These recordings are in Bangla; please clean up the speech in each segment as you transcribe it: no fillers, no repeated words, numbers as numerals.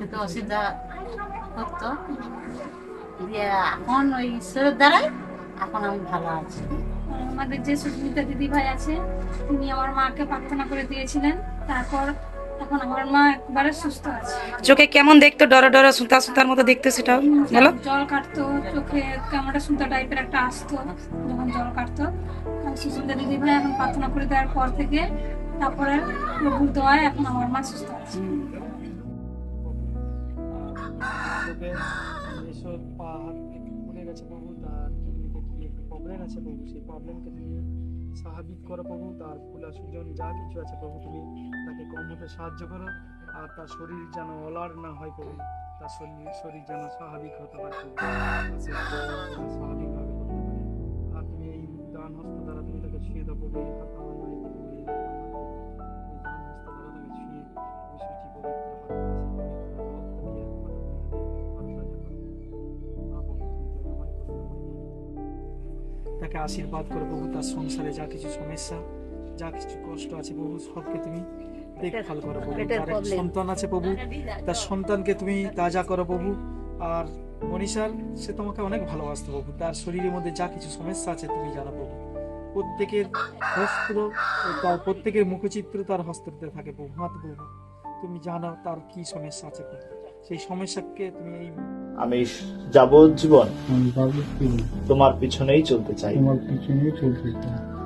একটু অসুবিধা হতো, দিয়ে এখন ওই ঈশ্বরের দ্বারাই এখন আমি ভালো আছি। আমাদের যে সুস্মিতা দিদি ভাই আছে, তিনি আমার মাকে প্রার্থনা করে দিয়েছিলেন, তারপর এখন আমার মা একবারে সুস্থ আছে। চোখে কেমন দেখতো? ডরা ডরা সুতা সুতার মতো দেখতে, সেটা বলো। জল কাটতো চোখে, কেমন একটা সুতা টাইপের একটা আসতো যখন জল কাটতো। আর সুস্মিতা দিদি ভাই এখন প্রার্থনা করে দেওয়ার পর থেকে তারপরে প্রভুর দোয়ায় এখন আমার মা সুস্থ আছে। চোখে এসব পা হাত ফুলে গেছে প্রভু, তার কিডনিতে কি একটু প্রবলেম আছে প্রভু, সেই প্রবলেমকে তুমি স্বাভাবিক করো প্রভু। তার ফুলা সুজন যা কিছু আছে প্রভু, তুমি তাকে কম হতে সাহায্য করো। আর তার শরীর যেন অলার না হয় প্রভু, তার শরীর যেন স্বাভাবিক হতে পারে প্রভু, সে স্বাভাবিকভাবে করতে পারে। আর তুমি এই ডান হস্ত দ্বারা তুমি তাকে ছুঁয়ে দাও প্রভু, এই হাত আমার নয় প্রভু, এই হাত আমার নয়। তুমি ডান হস্ত দ্বারা তাকে ছুঁয়ে তুমি সূচি পবিত্র করো, রক্ত দিয়ে তাকে আশীর্বাদ করো প্রভু। তার সংসারে যা কিছু সমস্যা, যা কিছু কষ্ট আছে প্রভু, সবকে তুমি দেখভাল করো প্রভু। তার এক সন্তান আছে প্রভু, তার সন্তানকে তুমি তাজা করো প্রভু। আর মনীষার, সে তোমাকে অনেক ভালোবাসতো প্রভু, তার শরীরের মধ্যে যা কিছু সমস্যা আছে তুমি জানো প্রভু। প্রত্যেকের হস্ত, তার প্রত্যেকের মুখচিত্র তার হস্ততে থাকে প্রভু। হাত প্রভু, তুমি জানো তার কি সমস্যা আছে প্রভু, সেই সমস্যাকে তুমি এই আমি যাবজ্জীবন তোমার পিছনেই চলতে চাই।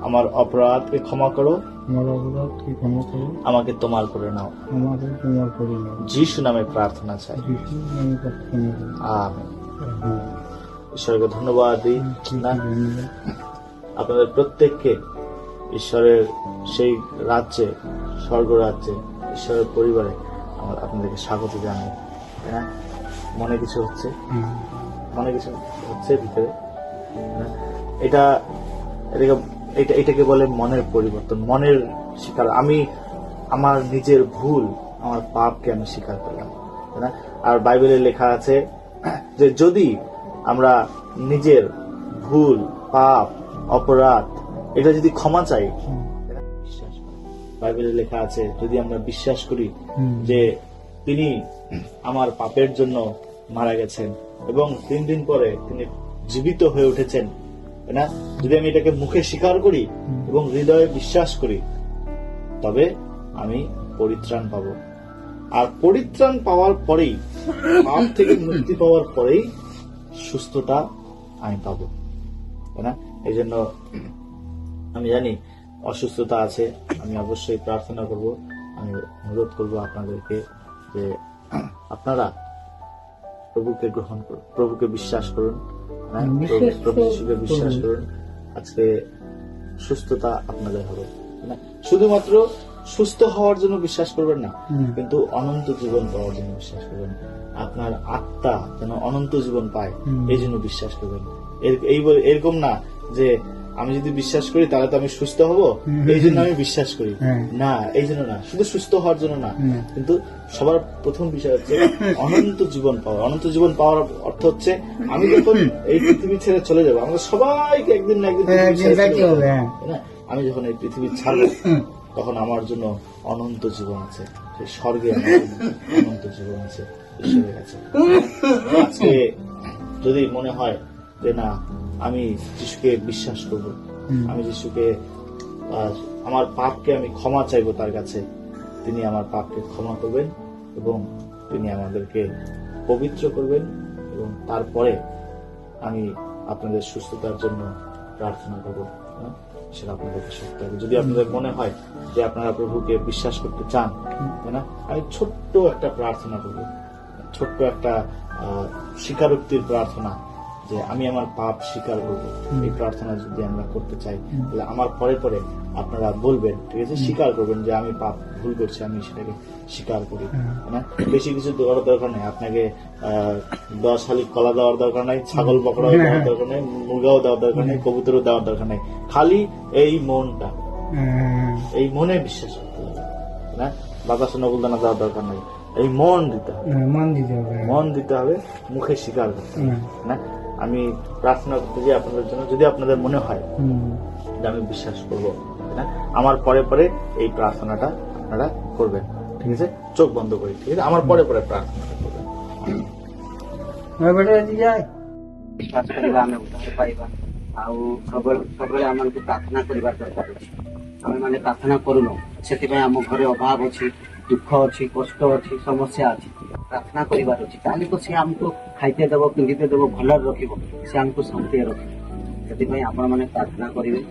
আমার অপরাধকে ক্ষমা করো, আমাকে তোমার করে নাও। যিশু নামে প্রার্থনা চাই, আমেন। ঈশ্বরকে ধন্যবাদ দিই না, আপনাদের প্রত্যেককে ঈশ্বরের সেই রাজ্যে, স্বর্গ রাজ্যে, ঈশ্বরের পরিবারে আমার আপনাদেরকে স্বাগত জানাই। হ্যাঁ, মনে কিছু হচ্ছে, মনে কিছু হচ্ছে ভিতরে, এটাকে বলে মনের পরিবর্তন, মনের স্বীকার। আমি আমার নিজের ভুল, আমার পাপকে আমি স্বীকার করলাম, তাই না? আর বাইবেলে লেখা আছে যে যদি আমরা নিজের ভুল, পাপ, অপরাধ এটা যদি ক্ষমা চাই, বিশ্বাস করি, বাইবেলে লেখা আছে যদি আমরা বিশ্বাস করি যে তিনি আমার পাপের জন্য মারা গেছেন এবং 3 দিন পরে তিনি জীবিত হয়ে উঠেছেন, তাই না? যদি আমি এটাকে মুখে স্বীকার করি এবং হৃদয়ে বিশ্বাস করি, তবে আমি পরিত্রাণ পাবো। আর পরিত্রাণ পাওয়ার পরেই, পাপ থেকে মুক্তি পাওয়ার পরেই সুস্থতা আমি পাবো, তাই না? এই জন্য আমি জানি অসুস্থতা আছে, আমি অবশ্যই প্রার্থনা করব, আমি অনুরোধ করব আপনাদেরকে যে আপনারা প্রভুকে গ্রহণ করুন, প্রভুকে বিশ্বাস করুন, প্রভু যিশুকে বিশ্বাস করুন। আজকে সুস্থতা আপনাদের হবে, শুধুমাত্র সুস্থ হওয়ার জন্য বিশ্বাস করবেন না, কিন্তু অনন্ত জীবন পাওয়ার জন্য বিশ্বাস করবেন। আপনার আত্মা যেন অনন্ত জীবন পায়, এই জন্য বিশ্বাস করবেন। এরকম না যে আমি যদি বিশ্বাস করি তাহলে তো আমি সুস্থ হব, এই জন্য আমি বিশ্বাস করি না, এই জন্য না, শুধু সুস্থ হওয়ার জন্য না, কিন্তু সবার প্রথম বিষয় হচ্ছে অনন্ত জীবন পাওয়া। অনন্ত জীবন পাওয়ার অর্থ হচ্ছে আমি যখন এই পৃথিবী ছেড়ে চলে যাবো, আমাদের সবাইকে একদিন না একদিন আমি যখন এই পৃথিবী ছাড়বো, তখন আমার জন্য অনন্ত জীবন আছে, সেই স্বর্গে অনন্ত জীবন আছে ঈশ্বরের কাছে। আজকে যদি মনে হয় যে না, আমি যিশুকে বিশ্বাস করব, আমি যিশুকে, আমার পাপকে আমি ক্ষমা চাইবো তার কাছে, তিনি আমার পাপকে ক্ষমা করবেন এবং তিনি আমাদেরকে পবিত্র করবেন, এবং তারপরে আমি আপনাদের সুস্থতার জন্য প্রার্থনা করবো। সেটা আপনাদেরকে সত্য হবে। যদি আপনাদের মনে হয় যে আপনারা প্রভুকে বিশ্বাস করতে চান, তাই না, আমি ছোট্ট একটা প্রার্থনা করব, ছোট্ট একটা স্বীকারোক্তির প্রার্থনা, যে আমি আমার পাপ স্বীকার করবো। এই প্রার্থনা যদি আমরা করতে চাই, তাহলে আমার পরে পরে আপনারা বলবেন, ঠিক আছে, স্বীকার করবেন যে আমি পাপ ভুল করছি, আমি সেটাকে স্বীকার করি, না? বেশি কিছু দেওয়ার দরকার নেই আপনাকে, 10 হালি কলা দেওয়ার দরকার নেই, ছাগল বকরা দেওয়ার দরকার নেই, মুরগাও দেওয়ার দরকার নেই, কবুতরও দেওয়ার দরকার নেই। খালি এই মনটা, এই মনে বিশ্বাস করতে হবে, না? বাতাস নবুলদানা দেওয়ার দরকার নেই, এই মন দিতে হবে, মন দিতে হবে, মুখে স্বীকার করতে হবে, না? আমি প্রার্থনা করতে চাই আপনাদের জন্য, যদি আপনাদের মনে হয় যে আমি বিশ্বাস করবো, না, আমার পরে পরে এই প্রার্থনাটা আপনারা করবেন, ঠিক আছে? চোখ বন্ধ করে, ঠিক আছে, আমার পরে পরে প্রার্থনাটা করবেন। ବିଶ୍ୱାସ କରିବା ଆମେ ଉଦ୍ଧାର ପାଇବା। ଆଉ ସବୁବେଳେ ଆମକୁ ପ୍ରାର୍ଥନା କରିବା ଦରକାର ଅଛି। ଆମେମାନେ ପ୍ରାର୍ଥନା କରୁନୁ, ସେଥିପାଇଁ ଆମ ଘରେ ଅଭାବ ଅଛି, ଦୁଃଖ ଅଛି, କଷ୍ଟ ଅଛି, ସମସ୍ୟା ଅଛି। ପ୍ରାର୍ଥନା କରିବାର ଅଛି, ତାହେଲେ ତ ସେ ଆମକୁ ଖାଇତେ ଦେବ, ପିନ୍ଧିତେ ଦେବ, ଭଲରେ ରଖିବ, ସେ ଆମକୁ ଶାନ୍ତିରେ ରଖିବ। ସେଥିପାଇଁ ଆପଣମାନେ ପ୍ରାର୍ଥନା କରିବେ,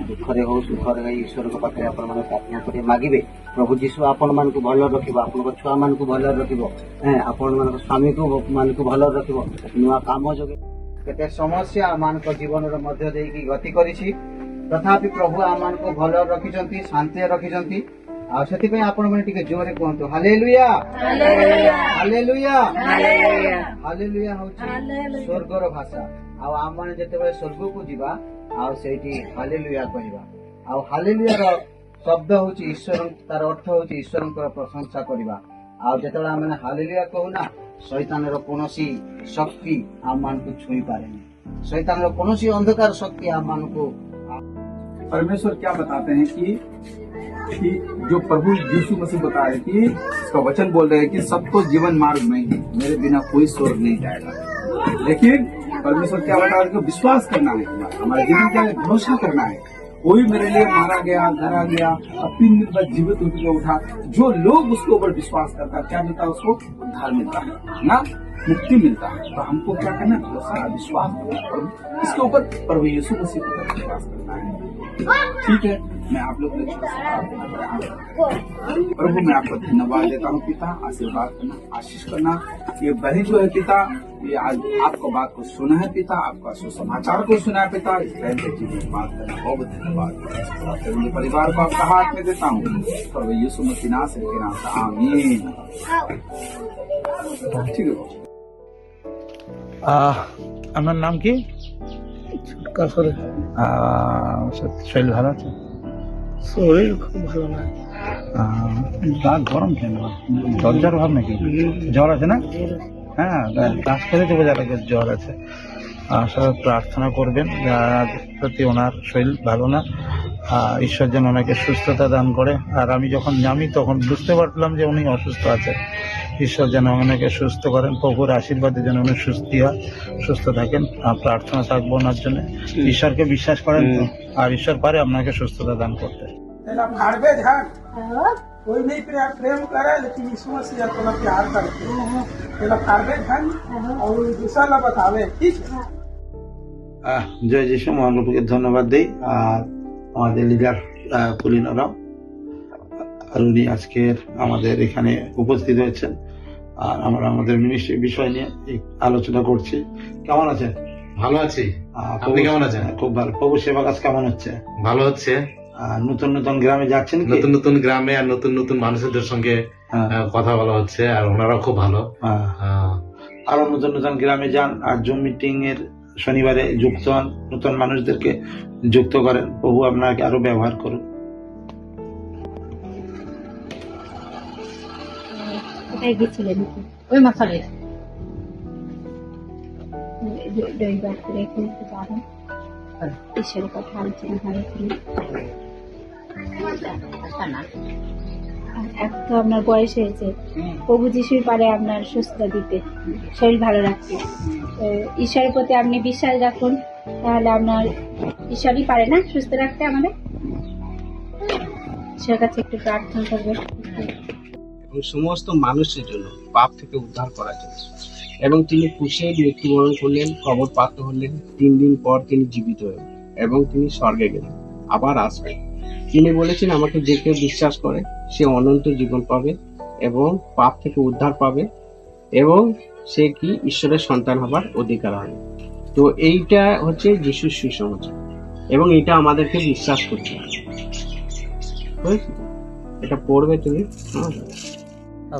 ଦୁଃଖରେ ହଉ ସୁଖରେ ହଉ ଈଶ୍ୱରଙ୍କ ପାଖରେ ଆପଣମାନେ ପ୍ରାର୍ଥନା କରି ମାଗିବେ। ପ୍ରଭୁ ଯୀଶୁ ଆପଣମାନଙ୍କୁ ଭଲରେ ରଖିବ, ଆପଣଙ୍କ ଛୁଆମାନଙ୍କୁ ଭଲରେ ରଖିବ, ଆପଣମାନଙ୍କ ସ୍ୱାମୀମାନଙ୍କୁ ଭଲରେ ରଖିବ, ନୂଆ କାମ ଯୋଗେ। କେତେ ସମସ୍ୟା ଆମମାନଙ୍କ ଜୀବନର ମଧ୍ୟ ଦେଇକି ଗତି କରିଛି, ତଥାପି ପ୍ରଭୁ ଆମମାନଙ୍କୁ ଭଲରେ ରଖିଛନ୍ତି, ଶାନ୍ତିରେ ରଖିଛନ୍ତି। ଆଉ ସେଥିପାଇଁ ଆପଣମାନେ ଟିକେ ଜୋରରେ କୁହନ୍ତୁ ହାଲେଲୁୟା, ହାଲେଲୁୟା, ହାଲେଲୁୟା ହଉଛି ସ୍ୱର୍ଗର ଭାଷା। ଆଉ ଆମମାନେ ଯେତେବେଳେ ସ୍ୱର୍ଗକୁ ଯିବା ଆଉ ସେଇଠି ହାଲେଲୁୟା କହିବା। ଆଉ ହାଲେଲୁୟାର ଶବ୍ଦ ହଉଛି ଈଶ୍ୱର, ତାର ଅର୍ଥ ହଉଛି ଈଶ୍ୱରଙ୍କର ପ୍ରଶଂସା କରିବା। ଆଉ ଯେତେବେଳେ ଆମେ ହାଲେଲୁୟା କହୁନା, ଶୈତାନର କୌଣସି ଶକ୍ତି ଆମମାନଙ୍କୁ ଛୁଇଁ ପାରେନି, ଶୈତାନର କୌଣସି ଅନ୍ଧକାର ଶକ୍ତି ଆମମାନଙ୍କୁ। परमेश्वर क्या बताते हैं कि जो प्रभु यीशु मसीह बता रहे कि इसका वचन बोल रहे हैं कि सबको जीवन मार्ग में ही मेरे बिना कोई स्वर्ग नहीं जाएगा। लेकिन परमेश्वर क्या बता रहे हैं कि विश्वास करना है, हमारे जीवन क्या है, भरोसा करना है। कोई मेरे लिए मारा गया, धरा गया, अब 3 दिन बाद जीवित होकर उठा। जो लोग उसके ऊपर विश्वास करता है, क्या मिलता है उसको? उद्धार मिलता है ना, मुक्ति मिलता है। तो हमको क्या करना है? भरोसा, विश्वास करना है इसके ऊपर, प्रभु यीशु मसीह के ऊपर विश्वास करना है। ठीक है, मैं आप लोग प्रभु मैं आपको धन्यवाद देता हूँ पिता, आशीर्वाद करना, आशीष करना। ये बहन जो है पिता, ये आज आपको बात को सुना है पिता, आपका सुसमाचार को सुना है पिता, इस बहन की बात करना बहुत धन्यवाद। परिवार को आपका हाथ में देता हूँ, प्रभु यीशु मसीह नाम से आमीन। ठीक है। আপনার নাম কি? শরীর ভালো আছে? শরীর খুব ভালো না, রাত গরম কেন? জ্বর ভাব নাকি? জ্বর আছে না? হ্যাঁ, কাজ করে তো বোঝা লাগে জ্বর আছে। আসলে প্রার্থনা করবেন, প্রতি ওনার শরীর ভালো না, ঈশ্বর যেন ওনাকে সুস্থতা দান করে। আর আমি যখন নামি তখন বুঝতে পারলাম যে উনি অসুস্থ আছেন, ঈশ্বর যেন ওনাকে সুস্থ করেন, প্রভুর আশীর্বাদে যেন উনি সুস্থ থাকেন। প্রার্থনা থাকবো ওনার জন্য। ঈশ্বরকে বিশ্বাস করেন তো, আর ঈশ্বর পারে আপনাকে সুস্থতা দান করতে। कोई नहीं प्रेम करे, लेकिन यीशु मसीह अपना प्यार करते और दूसरा बतावे। ठीक है, জয় যিশু, মহানবীকে ধন্যবাদ দিই। আর আমাদের লিডার কুলিনরাও, আর উনি আজকের আমাদের এখানে উপস্থিত হয়েছেন। আর আমরা আমাদের মিনিস্ট্রির বিষয় নিয়ে আলোচনা করছি। কেমন আছেন? ভালো আছি, আপনি কেমন আছেন? খুব ভালো। প্রভু সেবা কাজ কেমন হচ্ছে? ভালো হচ্ছে। নতুন নতুন গ্রামে যাচ্ছেন? নতুন নতুন গ্রামে আর নতুন নতুন মানুষদের সঙ্গে কথা বলা হচ্ছে, আর ওনারাও খুব ভালো। আরো নতুন নতুন গ্রামে যান, আর জুম মিটিং এর শনিবারে যুক্ত হন, নতুন মানুষদেরকে যুক্ত করেন। প্রভু আপনাকে আরো ব্যবহার করুন। ওই মাথায় ঈশ্বরের কথা আলোচনা হয়েছিল। এখন তো আপনার বয়স হয়েছে, প্রভু যিশুই পারে আপনার সুস্থতা দিতে, শরীর ভালো রাখতে। তো ঈশ্বরের প্রতি আপনি বিশ্বাস রাখুন, তাহলে আপনার ঈশ্বরই পারে না সুস্থ রাখতে আমাদের। ঈশ্বরের কাছে একটু প্রার্থনা করবেন এবং সমস্ত মানুষের জন্য, পাপ থেকে উদ্ধার করার জন্য। এবং তিনি ক্রুশে মৃত্যুবরণ করলেন, কবর পাত্র হলেন, 3 দিন পর তিনি জীবিত হলেন এবং তিনি স্বর্গে গেলেন, আবার আসবেন। তিনি বলেছেন আমাকে যে কেউ বিশ্বাস করে সে অনন্ত জীবন পাবে এবং পাপ থেকে উদ্ধার পাবে এবং সে কি ঈশ্বরের সন্তান হবার অধিকার হবে। তো এইটা হচ্ছে যিশুর সুসমাচার এবং এটা আমাদেরকে বিশ্বাস করতে হবে। এটা পড়বে তুমি।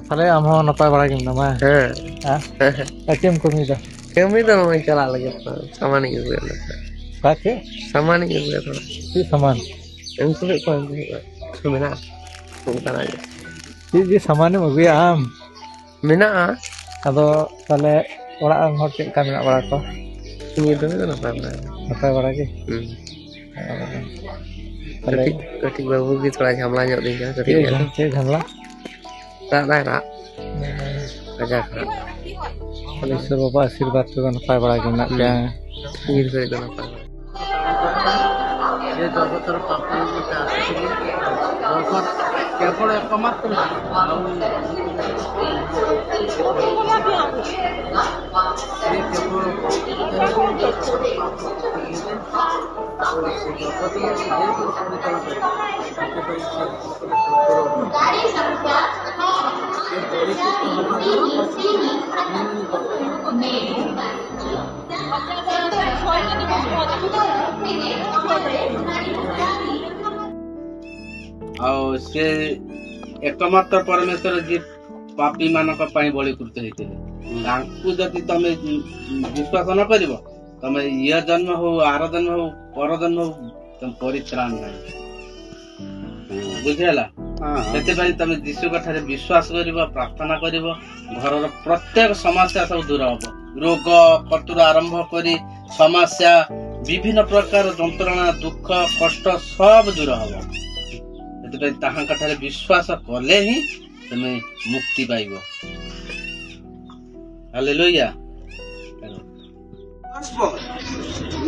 তাহলে আমার নাপায় বাড়া কিনা মা? হ্যাঁ, কেম কমি যা Kami dah memang kalah lagi, sama ni juga. কাকে Sama ni juga. কি সামান? Yang sulit kau Mina, bukan aja. কি যে সামানে মগুয়া আম Mina, আদো তাহলে ওরা আম হচ্ছে কামিনা বাড়া কো ini tu kan apa? নাপায় বাড়া কি? তাহলে Ketik baru gitu lah jam lanjut ni kan. কে ঝামলা? Tak. Aja. তাহলে ঈশ্বর বাবা আশীর্বাদ তো কেন পাই বড়া কিনা ফির করে কেন পাই যে জগতের পাপের মধ্যে আসছিল জগৎ কেবল একমাত্র ଆଉ ସେ ଏକମାତ୍ର ପରମେଶ୍ୱର ଯିଏ ପାପୀ ମାନଙ୍କ ପାଇଁ ବଳି କୃତ ହେଇଥିଲେ ତାଙ୍କୁ ଯଦି ତମେ ବିଶ୍ୱାସ ନ କରିବ ତମେ ଇଏ ଜନ୍ମ ହଉ ଆର ଜନ୍ମ ହଉ ପର ଜନ୍ମ ହଉ ତମେ ପରିତ୍ରାଣ ନାହିଁ। ବୁଝିହେଲା? ସେଥିପାଇଁ ତମେ ଯୀଶୁଙ୍କ ଠାରେ ବିଶ୍ୱାସ କରିବ, ପ୍ରାର୍ଥନା କରିବ, ଘରର ପ୍ରତ୍ୟେକ ସମସ୍ୟା ସବୁ ଦୂର ହବ। ରୋଗ କତୁରୁ ଆରମ୍ଭ କରି ସମସ୍ୟା, ବିଭିନ୍ନ ପ୍ରକାର ଯନ୍ତ୍ରଣା, ଦୁଃଖ, କଷ୍ଟ ସବୁ ଦୂର ହବ। ସେଥିପାଇଁ ତାହାଙ୍କ ଠାରେ ବିଶ୍ୱାସ କଲେ ହିଁ তুমি মুক্তি পাইব। হালেলুয়া।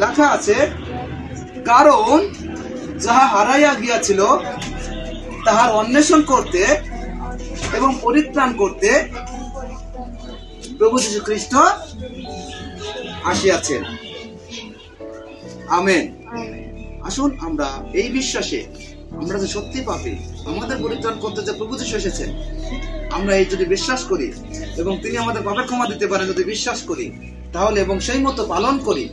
লেখা আছে, কারণ যাহা হারাইয়া গিয়াছিল তাহার অন্বেষণ করতে এবং পরিত্রাণ করতে প্রভু যীশু খ্রিস্ট আসিয়াছেন। আমেন। আসুন আমরা এই বিশ্বাসে, আমরা যে সত্যি পাপী, আমাদের পরিত্রাণ করতে যে প্রভু যীশু এসেছেন, আমরা এই যদি বিশ্বাস করি এবং তিনি আমাদের পাপের ক্ষমা দিতে পারেন যদি বিশ্বাস করি তাহলে, এবং সেই মতো পালন করি,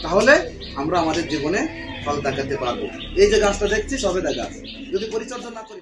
তাহলে আমরা আমাদের জীবনে ফল দেখাতে পারবো। এই যে গাছটা দেখছি সবেদা গাছ, যদি পরিচর্যা না করি